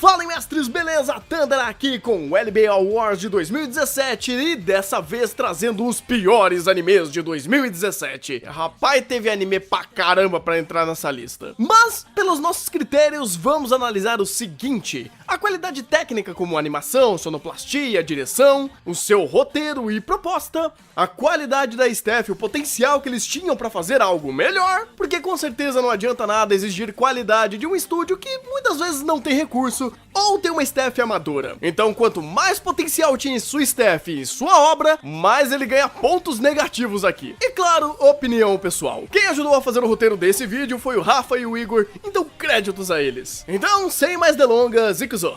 Fala, mestres, beleza? Thunder aqui com o LBA Awards de 2017 e dessa vez trazendo os piores animes de 2017. Rapaz, teve anime pra caramba pra entrar nessa lista. Mas, pelos nossos critérios, vamos analisar o seguinte: a qualidade técnica como animação, sonoplastia, direção, o seu roteiro e proposta, a qualidade da staff, o potencial que eles tinham pra fazer algo melhor, porque com certeza não adianta nada exigir qualidade de um estúdio que muitas vezes não tem recurso ou tem uma staff amadora. Então, quanto mais potencial tinha sua staff e sua obra, mais ele ganha pontos negativos aqui. E claro, opinião pessoal. Quem ajudou a fazer o roteiro desse vídeo foi o Rafa e o Igor, então créditos a eles. Então, sem mais delongas, Ikuzo.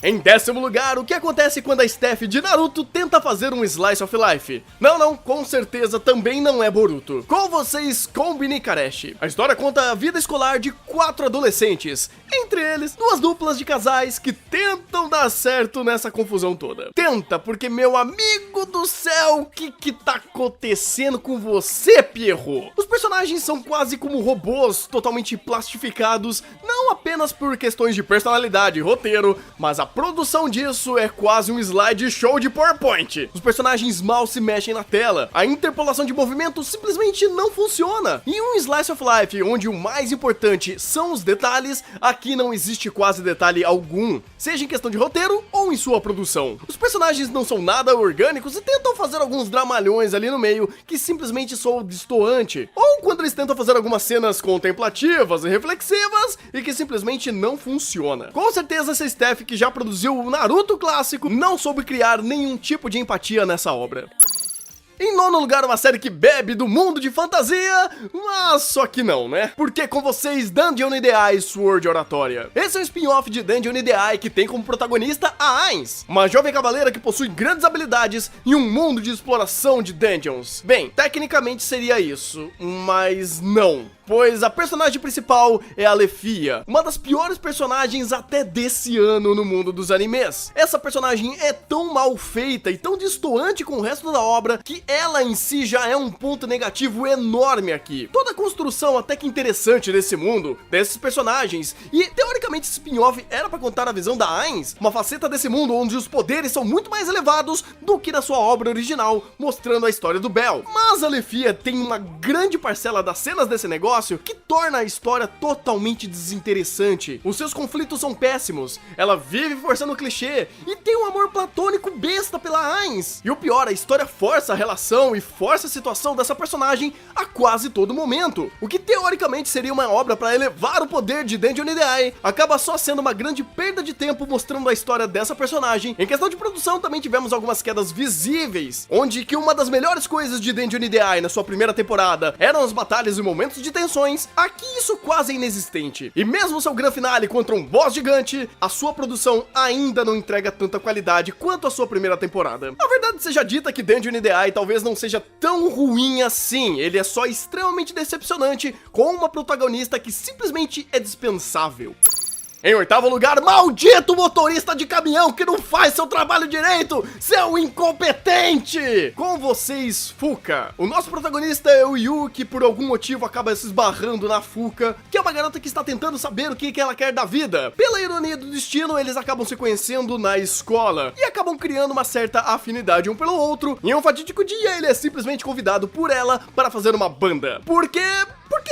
Em 10º lugar, o que acontece quando a staff de Naruto tenta fazer um Slice of Life? Não, com certeza também não é Boruto. Com vocês, Konbini Kareshi. A história conta a vida escolar de 4 adolescentes, entre eles, 2 duplas de casais que tentam dar certo nessa confusão toda. Tenta, porque meu amigo do céu, o que tá acontecendo com você, Pierrot? Os personagens são quase como robôs, totalmente plastificados, não apenas por questões de personalidade e roteiro, mas a produção disso é quase um slideshow de PowerPoint. Os personagens mal se mexem na tela, a interpolação de movimento simplesmente não funciona. Em um Slice of Life, onde o mais importante são os detalhes, aqui não existe quase detalhe algum, seja em questão de roteiro ou em sua produção. Os personagens não são nada orgânicos e tentam fazer alguns dramalhões ali no meio que simplesmente soam destoante, ou quando eles tentam fazer algumas cenas contemplativas e reflexivas e que simplesmente não funciona. Com certeza essa staff que já produziu o Naruto clássico não soube criar nenhum tipo de empatia nessa obra. Em 9º lugar, uma série que bebe do mundo de fantasia, mas só que não, né? Porque com vocês, Dungeon Ideai Sword Oratoria. Esse é um spin-off de Dungeon Ideai que tem como protagonista a Ainz, uma jovem cavaleira que possui grandes habilidades em um mundo de exploração de dungeons. Bem, tecnicamente seria isso, mas não. Pois a personagem principal é a Lefia, uma das piores personagens até desse ano no mundo dos animes. Essa personagem é tão mal feita e tão destoante com o resto da obra que ela em si já é um ponto negativo enorme aqui. Toda a construção até que interessante desse mundo, desses personagens, e teoricamente esse spin-off era pra contar a visão da Ainz, uma faceta desse mundo onde os poderes são muito mais elevados do que na sua obra original, mostrando a história do Bell. Mas a Lefia tem uma grande parcela das cenas desse negócio que torna a história totalmente desinteressante. Os seus conflitos são péssimos, ela vive forçando o clichê e tem um amor platônico besta pela Ainz. E o pior, a história força a relação e força a situação dessa personagem a quase todo momento. O que teoricamente seria uma obra para elevar o poder de Dungeon Ideai, acaba só sendo uma grande perda de tempo mostrando a história dessa personagem. Em questão de produção também tivemos algumas quedas visíveis, onde que uma das melhores coisas de Dungeon Ideai na sua primeira temporada eram as batalhas e momentos de tensões. Aqui isso quase é inexistente. E mesmo seu grande finale contra um boss gigante, a sua produção ainda não entrega tanta qualidade quanto a sua primeira temporada. A verdade seja dita que Dungeon Ideai talvez não seja tão ruim assim, ele é só extremamente decepcionante com uma protagonista que simplesmente é dispensável. Em 8º lugar, maldito motorista de caminhão que não faz seu trabalho direito, seu incompetente! Com vocês, Fuka. O nosso protagonista é o Yu, que por algum motivo acaba se esbarrando na Fuka, que é uma garota que está tentando saber o que ela quer da vida. Pela ironia do destino, eles acabam se conhecendo na escola e acabam criando uma certa afinidade um pelo outro. E em um fatídico dia, ele é simplesmente convidado por ela para fazer uma banda. Porque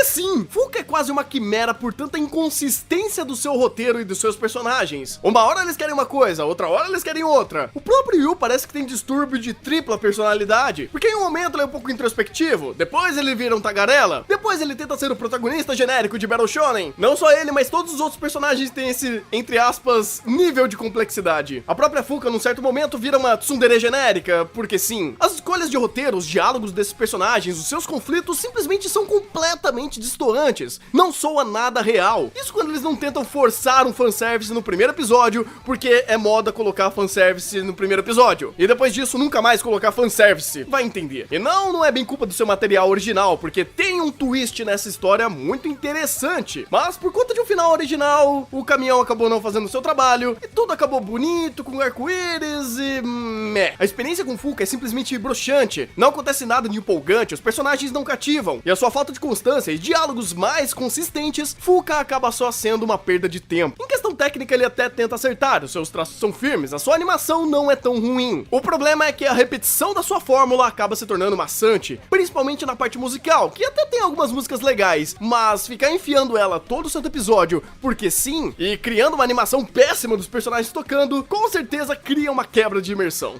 sim, Fuka é quase uma quimera por tanta inconsistência do seu roteiro e dos seus personagens. Uma hora eles querem uma coisa, outra hora eles querem outra. O próprio Yu parece que tem distúrbio de tripla personalidade, porque em um momento ele é um pouco introspectivo, depois ele vira um tagarela, depois ele tenta ser o protagonista genérico de Battle Shonen. Não só ele, mas todos os outros personagens têm esse, entre aspas, nível de complexidade. A própria Fuka, num certo momento, vira uma tsundere genérica, porque sim. As escolhas de roteiro, os diálogos desses personagens, os seus conflitos simplesmente são completamente destoantes, não soa nada real. Isso quando eles não tentam forçar um fanservice no primeiro episódio, porque é moda colocar fanservice no primeiro episódio, e depois disso nunca mais colocar fanservice, vai entender. E não é bem culpa do seu material original, porque tem um twist nessa história muito interessante, mas por conta de um final original, o caminhão acabou não fazendo o seu trabalho, e tudo acabou bonito, com arco-íris e... meh. A experiência com Fuka é simplesmente broxante, não acontece nada de empolgante, os personagens não cativam, e a sua falta de constância e diálogos mais consistentes, Fuuka acaba só sendo uma perda de tempo. Em questão técnica, ele até tenta acertar, os seus traços são firmes, a sua animação não é tão ruim. O problema é que a repetição da sua fórmula acaba se tornando maçante, principalmente na parte musical, que até tem algumas músicas legais, mas ficar enfiando ela todo o santo episódio, porque sim, e criando uma animação péssima dos personagens tocando, com certeza cria uma quebra de imersão.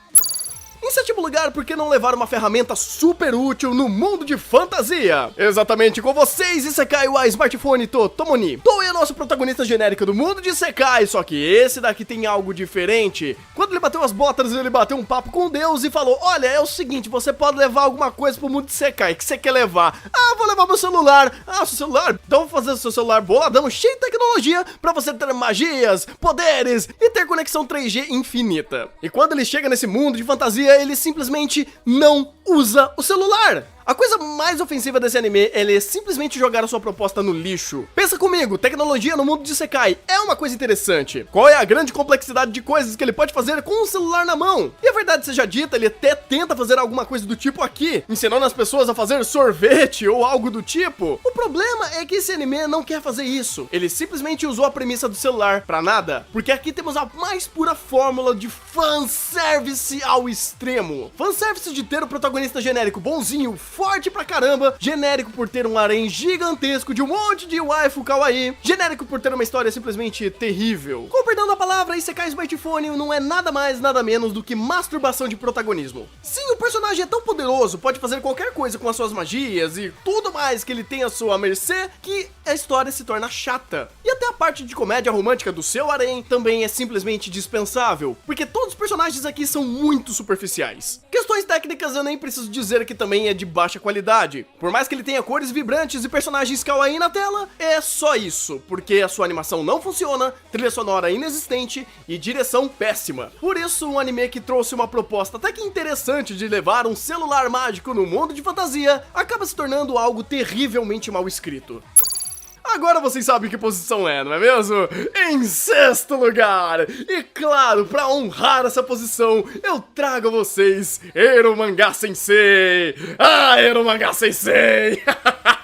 Em sétimo lugar, por que não levar uma ferramenta super útil no mundo de fantasia? Exatamente com vocês, Isekai wa Smartphone to Tomoni. Toei é nosso protagonista genérico do mundo de Isekai, só que esse daqui tem algo diferente. Quando ele bateu as botas, ele bateu um papo com Deus e falou: olha, é o seguinte, você pode levar alguma coisa pro mundo de Isekai, que você quer levar? Ah, vou levar meu celular. Ah, seu celular? Então vou fazer o seu celular boladão, cheio de tecnologia, pra você ter magias, poderes e ter conexão 3G infinita. E quando ele chega nesse mundo de fantasia, ele simplesmente não usa o celular. A coisa mais ofensiva desse anime é simplesmente jogar a sua proposta no lixo. Pensa comigo, tecnologia no mundo de Isekai é uma coisa interessante. Qual é a grande complexidade de coisas que ele pode fazer com um celular na mão? E a verdade seja dita, ele até tenta fazer alguma coisa do tipo aqui, ensinando as pessoas a fazer sorvete ou algo do tipo. O problema é que esse anime não quer fazer isso. Ele simplesmente usou a premissa do celular pra nada, porque aqui temos a mais pura fórmula de fanservice ao extremo. Fanservice de ter o protagonista genérico bonzinho, forte pra caramba, genérico por ter um harém gigantesco de um monte de waifu kawaii, genérico por ter uma história simplesmente terrível. Com perdão da palavra, Isekai Smartphone não é nada mais, nada menos do que masturbação de protagonismo. Sim, o personagem é tão poderoso, pode fazer qualquer coisa com as suas magias e tudo mais que ele tem à sua mercê, que a história se torna chata. E até a parte de comédia romântica do seu harém também é simplesmente dispensável, porque todos os personagens aqui são muito superficiais. Questões técnicas eu nem preciso dizer que também é de baixa qualidade. Por mais que ele tenha cores vibrantes e personagens kawaii na tela, é só isso, porque a sua animação não funciona, trilha sonora inexistente e direção péssima. Por isso, um anime que trouxe uma proposta até que interessante de levar um celular mágico no mundo de fantasia, acaba se tornando algo terrivelmente mal escrito. Agora vocês sabem que posição é, não é mesmo? Em sexto lugar! E claro, pra honrar essa posição, eu trago a vocês Eromanga Sensei! Ah, Eromanga Sensei!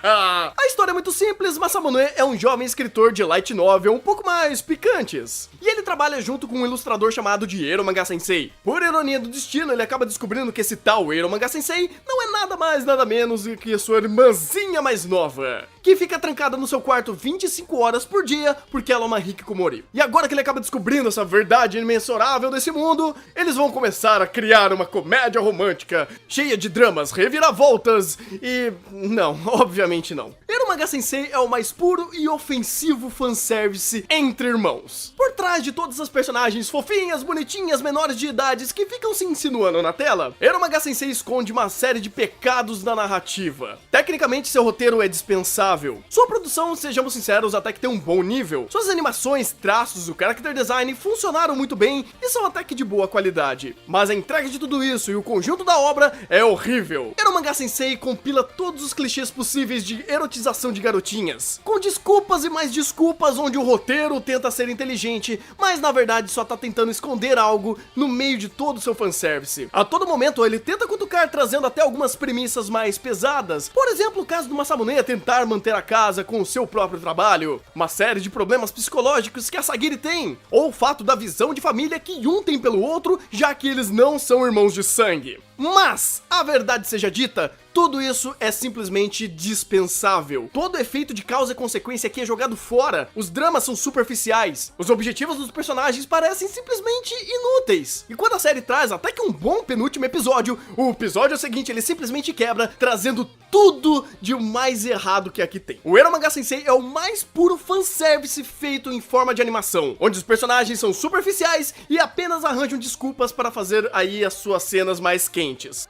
A história é muito simples, Masamune é um jovem escritor de light novel um pouco mais picantes. E ele trabalha junto com um ilustrador chamado de Eromanga Sensei. Por ironia do destino, ele acaba descobrindo que esse tal Eromanga Sensei não é nada mais, nada menos do que sua irmãzinha mais nova, que fica trancada no seu quarto 25 horas por dia porque ela é uma hikikomori. E agora que ele acaba descobrindo essa verdade imensurável desse mundo, eles vão começar a criar uma comédia romântica cheia de dramas, reviravoltas e... não, obviamente não. Eromanga Sensei é o mais puro e ofensivo fanservice entre irmãos. Por trás de todas as personagens fofinhas, bonitinhas, menores de idades que ficam se insinuando na tela, Eromanga Sensei esconde uma série de pecados na narrativa. Tecnicamente, seu roteiro é dispensável. Sua produção, sejamos sinceros, até que tem um bom nível. Suas animações, traços, o character design funcionaram muito bem e são até que de boa qualidade. Mas a entrega de tudo isso e o conjunto da obra é horrível. Eromanga Sensei compila todos os clichês possíveis de erotização de garotinhas, com desculpas e mais desculpas, onde o roteiro tenta ser inteligente, mas na verdade só tá tentando esconder algo no meio de todo o seu fanservice. A todo momento ele tenta cutucar, trazendo até algumas premissas mais pesadas. Por exemplo, o caso do Masamune tentar manter a casa com o seu próprio trabalho, uma série de problemas psicológicos que a Sagiri tem, ou o fato da visão de família que um tem pelo outro, já que eles não são irmãos de sangue. Mas, a verdade seja dita, tudo isso é simplesmente dispensável. Todo efeito de causa e consequência aqui é jogado fora. Os dramas são superficiais. Os objetivos dos personagens parecem simplesmente inúteis. E quando a série traz até que um bom penúltimo episódio, o episódio seguinte ele simplesmente quebra, trazendo tudo de o mais errado que aqui tem. O Eromanga Sensei é o mais puro fanservice feito em forma de animação, onde os personagens são superficiais e apenas arranjam desculpas para fazer aí as suas cenas mais quentes.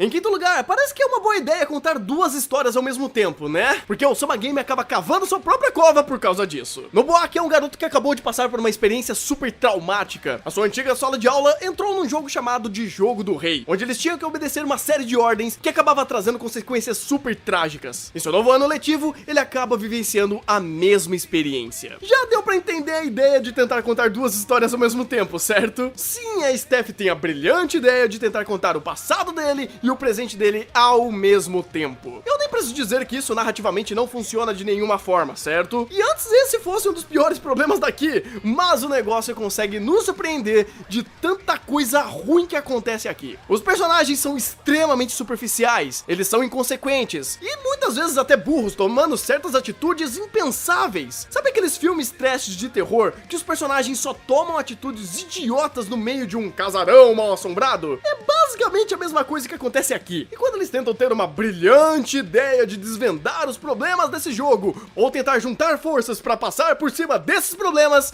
Em quinto lugar, parece que é uma boa ideia contar duas histórias ao mesmo tempo, né? Porque o Soma Game acaba cavando sua própria cova por causa disso. Nobuaki é um garoto que acabou de passar por uma experiência super traumática. A sua antiga sala de aula entrou num jogo chamado de Jogo do Rei, onde eles tinham que obedecer uma série de ordens que acabava trazendo consequências super trágicas. Em seu novo ano letivo, ele acaba vivenciando a mesma experiência. Já deu pra entender a ideia de tentar contar duas histórias ao mesmo tempo, certo? Sim, a Steph tem a brilhante ideia de tentar contar o passado dele e e o presente dele ao mesmo tempo. Eu nem preciso dizer que isso narrativamente não funciona de nenhuma forma, certo? E antes esse fosse um dos piores problemas daqui, mas o negócio consegue nos surpreender de tanta coisa ruim que acontece aqui. Os personagens são extremamente superficiais, eles são inconsequentes e muitas vezes até burros, tomando certas atitudes impensáveis. Sabe aqueles filmes trashes de terror que os personagens só tomam atitudes idiotas no meio de um casarão mal assombrado? É basicamente a mesma coisa que acontece aqui. E quando eles tentam ter uma brilhante ideia de desvendar os problemas desse jogo, ou tentar juntar forças pra passar por cima desses problemas,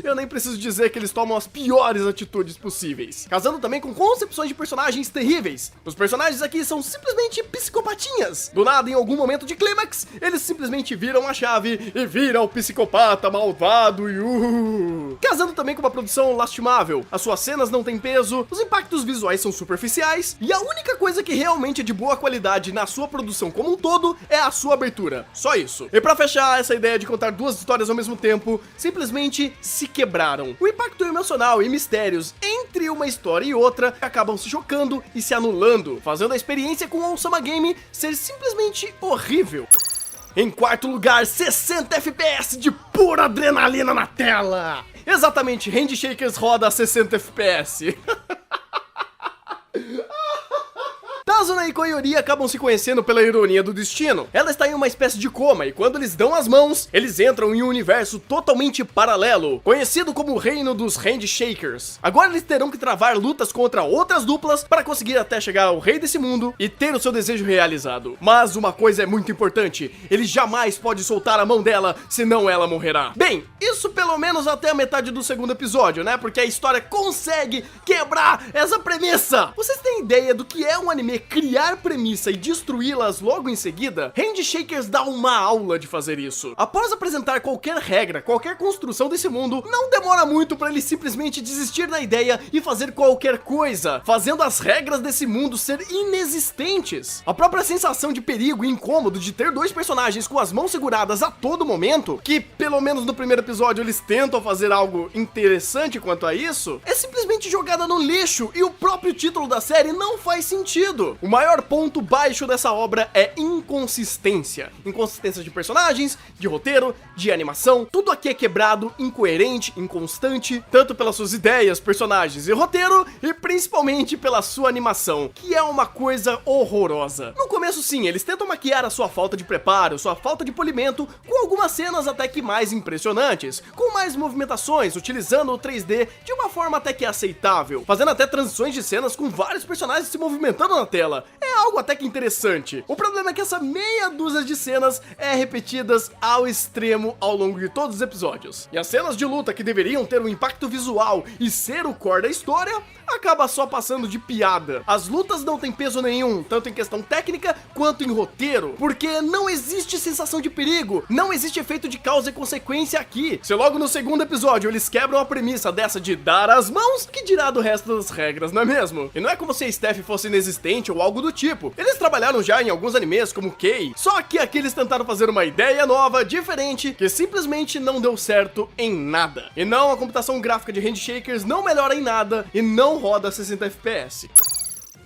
eu nem preciso dizer que eles tomam as piores atitudes possíveis, casando também com concepções de personagens terríveis. Os personagens aqui são simplesmente psicopatinhas. Do nada, em algum momento de clímax, eles simplesmente viram a chave e viram o psicopata malvado e casando também com uma produção lastimável. As suas cenas não têm peso, os impactos visuais são superficiais e a única coisa que realmente é de boa qualidade na sua produção como um todo é a sua abertura. Só isso. E pra fechar essa ideia de contar duas histórias ao mesmo tempo, simplesmente se quebraram. O impacto emocional e mistérios entre uma história e outra acabam se chocando e se anulando, fazendo a experiência com o Osama Game ser simplesmente horrível. Em quarto lugar, 60 FPS de pura adrenalina na tela. Exatamente, Handshakers roda a 60 FPS. Tazuna e Koyori acabam se conhecendo pela ironia do destino. Ela está em uma espécie de coma e quando eles dão as mãos, eles entram em um universo totalmente paralelo, conhecido como o Reino dos Handshakers. Agora eles terão que travar lutas contra outras duplas para conseguir até chegar ao rei desse mundo e ter o seu desejo realizado. Mas uma coisa é muito importante, ele jamais pode soltar a mão dela, senão ela morrerá. Bem, isso pelo menos até a metade do segundo episódio, né? Porque a história consegue quebrar essa premissa. Vocês têm ideia do que é um anime criar premissa e destruí-las logo em seguida? Handshakers dá uma aula de fazer isso. Após apresentar qualquer regra, qualquer construção desse mundo, não demora muito para ele simplesmente desistir da ideia e fazer qualquer coisa, fazendo as regras desse mundo ser inexistentes. A própria sensação de perigo e incômodo de ter dois personagens com as mãos seguradas a todo momento, que pelo menos no primeiro episódio eles tentam fazer algo interessante quanto a isso, é simplesmente jogada no lixo e o próprio título da série não faz sentido. O maior ponto baixo dessa obra é inconsistência. Inconsistência de personagens, de roteiro, de animação. Tudo aqui é quebrado, incoerente, inconstante, tanto pelas suas ideias, personagens e roteiro, e principalmente pela sua animação, que é uma coisa horrorosa. No começo sim, eles tentam maquiar a sua falta de preparo, sua falta de polimento, com algumas cenas até que mais impressionantes, com mais movimentações, utilizando o 3D de uma forma até que aceitável, fazendo até transições de cenas com vários personagens se movimentando na tela. É algo até que interessante. O problema é que essa meia dúzia de cenas é repetidas ao extremo ao longo de todos os episódios. E as cenas de luta que deveriam ter um impacto visual e ser o core da história, acaba só passando de piada. As lutas não têm peso nenhum, tanto em questão técnica quanto em roteiro, porque não existe sensação de perigo, não existe efeito de causa e consequência aqui. Se logo no segundo episódio eles quebram a premissa dessa de dar as mãos, que dirá do resto das regras, não é mesmo? E não é como se a Steph fosse inexistente ou algo do tipo. Eles trabalharam já em alguns animes como Kei, só que aqui eles tentaram fazer uma ideia nova, diferente, que simplesmente não deu certo em nada. E não, a computação gráfica de Handshakers não melhora em nada e não roda 60 FPS.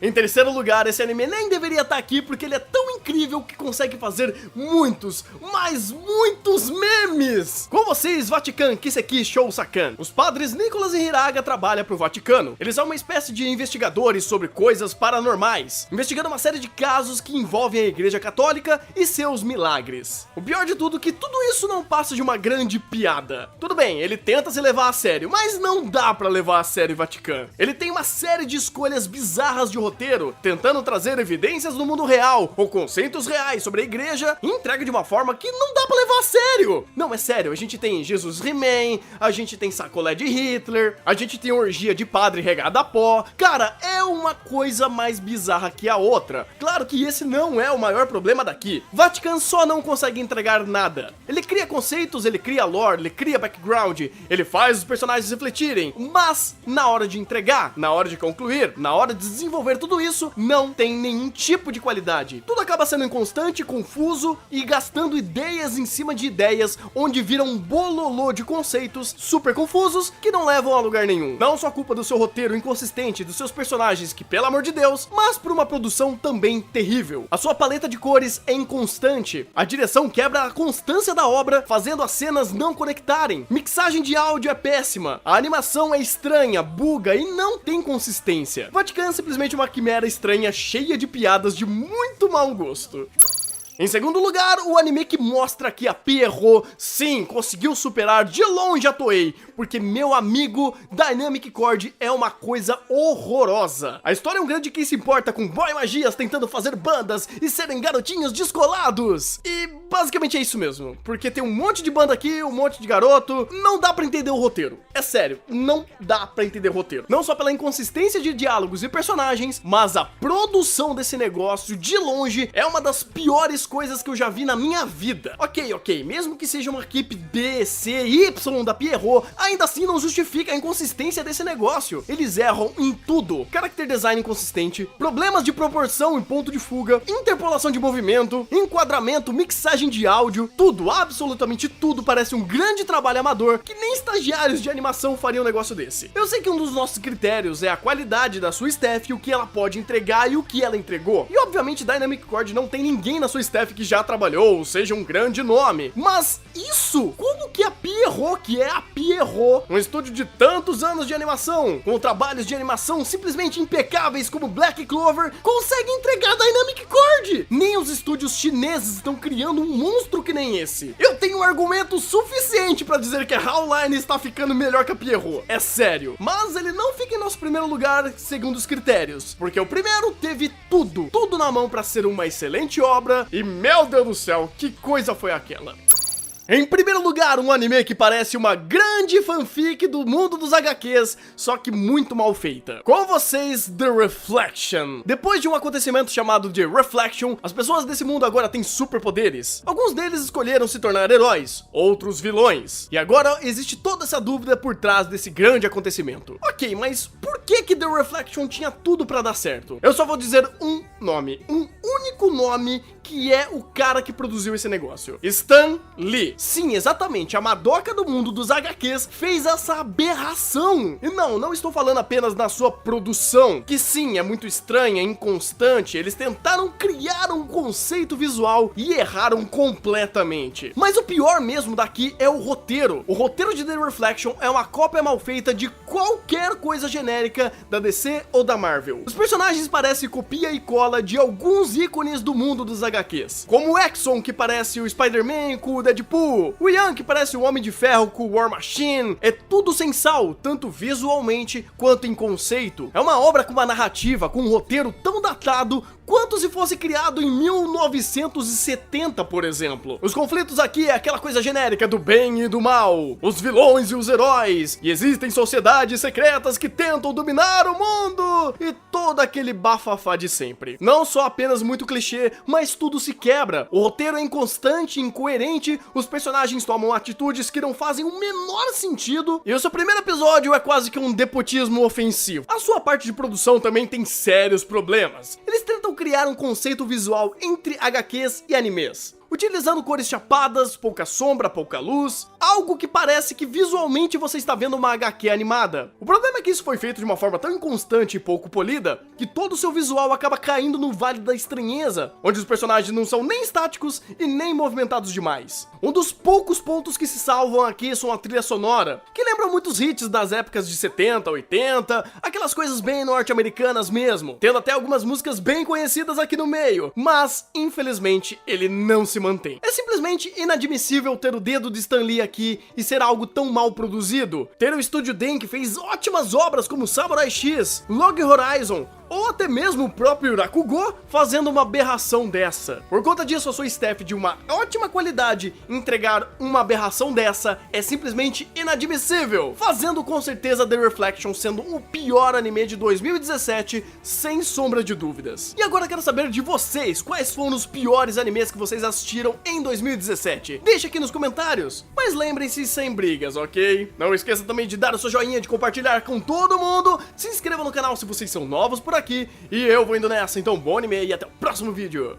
Em terceiro lugar, esse anime nem deveria estar aqui porque ele é tão incrível que consegue fazer muitos, mas muitos memes! Com vocês, Vatican Kiseki Shousakan. Os padres Nicholas e Hiraga trabalham pro Vaticano. Eles são uma espécie de investigadores sobre coisas paranormais, investigando uma série de casos que envolvem a Igreja Católica e seus milagres. O pior de tudo é que tudo isso não passa de uma grande piada. Tudo bem, ele tenta se levar a sério, mas não dá pra levar a sério o Vaticano. Ele tem uma série de escolhas bizarras de roteiro, tentando trazer evidências do mundo real, ou conceitos reais sobre a igreja, e entrega de uma forma que não dá pra levar a sério. Não, é sério, a gente tem Jesus He-Man, a gente tem sacolé de Hitler, a gente tem orgia de padre regada a pó. Cara, é uma coisa mais bizarra que a outra. Claro que esse não é o maior problema daqui. Vatican só não consegue entregar nada. Ele cria conceitos, ele cria lore, ele cria background, ele faz os personagens refletirem, mas na hora de entregar, na hora de concluir, na hora de desenvolver tudo isso, não tem nenhum tipo de qualidade. Tudo acaba acaba sendo inconstante, confuso e gastando ideias em cima de ideias, onde vira um bololô de conceitos super confusos que não levam a lugar nenhum. Não só culpa do seu roteiro inconsistente, dos seus personagens que, pelo amor de Deus, mas por uma produção também terrível. A sua paleta de cores é inconstante, a direção quebra a constância da obra, fazendo as cenas não conectarem, mixagem de áudio é péssima, a animação é estranha, buga e não tem consistência. Vatican é simplesmente uma quimera estranha cheia de piadas de muito mau gosto. Em segundo lugar, o anime que mostra que a Pierrot, sim, conseguiu superar de longe a Toei, porque, meu amigo, Dynamic Cord é uma coisa horrorosa. A história é um grande quem se importa com boy magias tentando fazer bandas e serem garotinhos descolados. E basicamente é isso mesmo, porque tem um monte de banda aqui, um monte de garoto, não dá pra entender o roteiro. É sério, não dá pra entender o roteiro. Não só pela inconsistência de diálogos e personagens, mas a produção desse negócio, de longe, é uma das piores coisas que eu já vi na minha vida. Ok, mesmo que seja uma equipe B, C, Y da Pierrot, ainda assim não justifica a inconsistência desse negócio. Eles erram em tudo. Character design inconsistente, problemas de proporção e ponto de fuga, interpolação de movimento, enquadramento, mixagem de áudio, tudo, absolutamente tudo parece um grande trabalho amador que nem estagiários de animação fariam um negócio desse. Eu sei que um dos nossos critérios é a qualidade da sua staff, o que ela pode entregar e o que ela entregou. E obviamente Dynamic Cord não tem ninguém na sua staff que já trabalhou, ou seja, um grande nome. Mas isso, como que a Pierrot, que é a Pierrot, um estúdio de tantos anos de animação, com trabalhos de animação simplesmente impecáveis como Black Clover, consegue entregar Dynamic Cord? Nem os estúdios chineses estão criando um monstro que nem esse. Eu tenho um argumento suficiente pra dizer que a Howline está ficando melhor que a Pierrot. É sério. Mas ele não fica em nosso primeiro lugar segundo os critérios, porque o primeiro teve tudo na mão pra ser uma excelente obra e, meu Deus do céu, que coisa foi aquela? Em primeiro lugar, um anime que parece uma grande fanfic do mundo dos HQs, só que muito mal feita. Com vocês, The Reflection. Depois de um acontecimento chamado The Reflection, as pessoas desse mundo agora têm superpoderes. Alguns deles escolheram se tornar heróis, outros vilões. E agora existe toda essa dúvida por trás desse grande acontecimento. Ok, mas por que The Reflection tinha tudo pra dar certo? Eu só vou dizer um nome, um único nome, que é o cara que produziu esse negócio. Stan Lee. Sim, exatamente, a Madoka do mundo dos HQs fez essa aberração. E não estou falando apenas na sua produção, que sim, é muito estranha, inconstante. Eles tentaram criar um conceito visual e erraram completamente. Mas o pior mesmo daqui é o roteiro. O roteiro de The Reflection é uma cópia mal feita de qualquer coisa genérica da DC ou da Marvel. Os personagens parecem copia e cola de alguns ícones do mundo dos HQs, como o Exxon, que parece o Spider-Man com o Deadpool, o Ian, que parece o Homem de Ferro com o War Machine. É tudo sem sal, tanto visualmente quanto em conceito. É uma obra com uma narrativa, com um roteiro tão datado quanto se fosse criado em 1970, por exemplo. Os conflitos aqui é aquela coisa genérica do bem e do mal, os vilões e os heróis, e existem sociedades secretas que tentam dominar o mundo, e todo aquele bafafá de sempre. Não só apenas muito clichê, mas tudo se quebra. O roteiro é inconstante, incoerente, os personagens tomam atitudes que não fazem o menor sentido, e o seu primeiro episódio é quase que um despotismo ofensivo. A sua parte de produção também tem sérios problemas. Eles tentam criar um conceito visual entre HQs e animes, utilizando cores chapadas, pouca sombra, pouca luz, algo que parece que visualmente você está vendo uma HQ animada. O problema é que isso foi feito de uma forma tão inconstante e pouco polida, que todo o seu visual acaba caindo no vale da estranheza, onde os personagens não são nem estáticos e nem movimentados demais. Um dos poucos pontos que se salvam aqui são a trilha sonora, que lembram muitos hits das épocas de 70, 80, aquelas coisas bem norte-americanas mesmo, tendo até algumas músicas bem conhecidas aqui no meio, mas infelizmente ele não se mantém. É simplesmente inadmissível ter o dedo de Stan Lee aqui e ser algo tão mal produzido. Ter o estúdio Den, que fez ótimas obras como Samurai X, Log Horizon, ou até mesmo o próprio Rakugo, fazendo uma aberração dessa. Por conta disso, a sua staff de uma ótima qualidade entregar uma aberração dessa é simplesmente inadmissível, fazendo com certeza The Reflection sendo o pior anime de 2017, sem sombra de dúvidas. E agora eu quero saber de vocês, quais foram os piores animes que vocês assistiram em 2017? Deixa aqui nos comentários, mas lembrem-se, sem brigas, ok? Não esqueça também de dar o seu joinha, de compartilhar com todo mundo, se inscreva no canal se vocês são novos por aqui, e eu vou indo nessa, então bom anime e até o próximo vídeo!